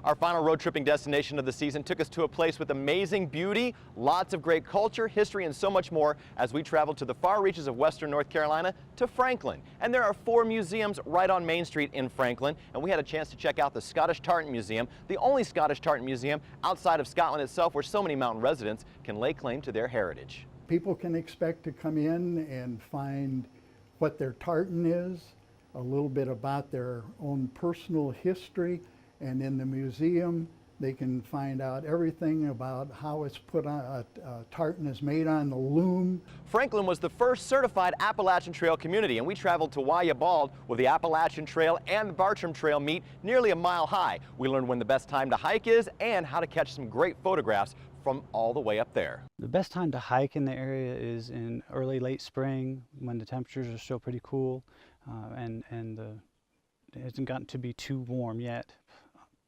Our final road tripping destination of the season took us to a place with amazing beauty, lots of great culture, history, and so much more as we traveled to the far reaches of western North Carolina to Franklin. And there are 4 museums right on Main Street in Franklin, and we had a chance to check out the Scottish Tartan Museum, the only Scottish Tartan Museum outside of Scotland itself where so many mountain residents can lay claim to their heritage. People can expect to come in and find what their tartan is, a little bit about their own personal history, and in the museum they can find out everything about how it's put on, tartan is made on the loom. Franklin was the first certified Appalachian Trail community, and we traveled to Waya Bald where the Appalachian Trail and the Bartram Trail meet nearly a mile high. We learned when the best time to hike is and how to catch some great photographs from all the way up there. The best time to hike in the area is in early, late spring when the temperatures are still pretty cool and it hasn't gotten to be too warm yet.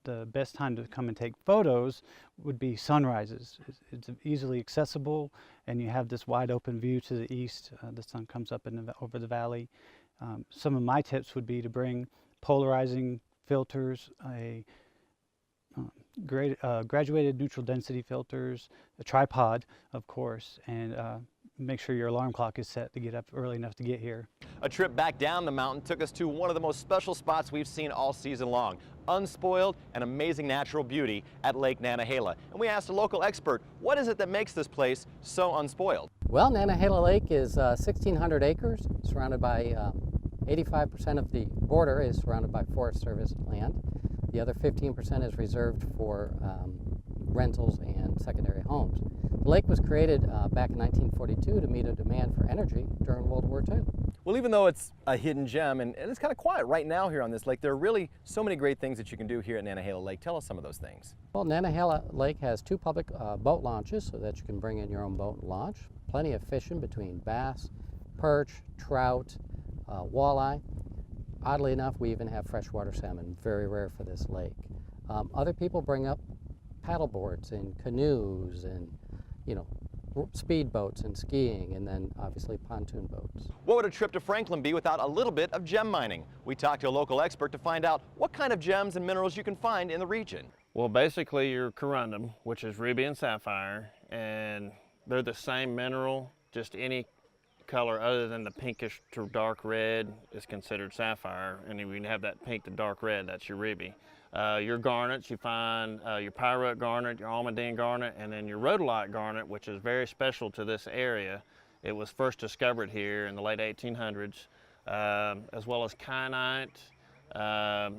The best time to come and take photos would be sunrises. It's easily accessible and you have this wide open view to the east. The sun comes up over the valley. Some of my tips would be to bring polarizing filters, graduated neutral density filters, a tripod, of course, and make sure your alarm clock is set to get up early enough to get here. A trip back down the mountain took us to one of the most special spots we've seen all season long, unspoiled and amazing natural beauty at Lake Nantahala. And we asked a local expert, what is it that makes this place so unspoiled? Well, Nantahala Lake is 1,600 acres, surrounded by 85% of the border is surrounded by Forest Service land. The other 15% is reserved for rentals and secondary homes. The lake was created back in 1942 to meet a demand for energy during World War II. Well, even though it's a hidden gem and it's kind of quiet right now here on this lake, there are really so many great things that you can do here at Nantahala Lake. Tell us some of those things. Well, Nantahala Lake has 2 public boat launches so that you can bring in your own boat and launch. Plenty of fishing between bass, perch, trout, walleye. Oddly enough, we even have freshwater salmon, very rare for this lake. Other people bring up paddle boards and canoes and, speed boats and skiing, and then obviously pontoon boats. What would a trip to Franklin be without a little bit of gem mining? We talked to a local expert to find out what kind of gems and minerals you can find in the region. Well, basically your corundum, which is ruby and sapphire, and they're the same mineral, just any color other than the pinkish to dark red is considered sapphire, and when you have that pink to dark red, that's your ruby. Your garnets, you find your pyrite garnet, your almandine garnet, and then your rhodolite garnet, which is very special to this area. It was first discovered here in the late 1800s, as well as kyanite.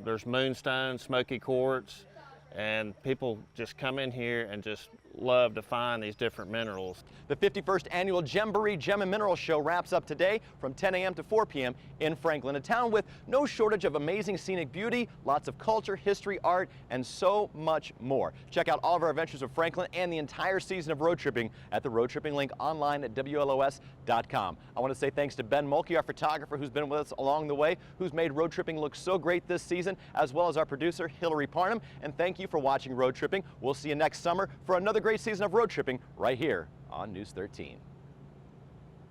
There's moonstone, smoky quartz, and people just come in here and just love to find these different minerals. The 51st annual Gemboree Gem and Mineral Show wraps up today from 10 a.m. to 4 p.m. in Franklin, a town with no shortage of amazing scenic beauty, lots of culture, history, art, and so much more. Check out all of our adventures of Franklin and the entire season of road tripping at the Road Tripping link online at WLOS.com. I want to say thanks to Ben Mulkey, our photographer, who's been with us along the way, who's made road tripping look so great this season, as well as our producer, Hillary Parnham. And thank you for watching Road Tripping. We'll see you next summer for another great season of road tripping right here on News 13.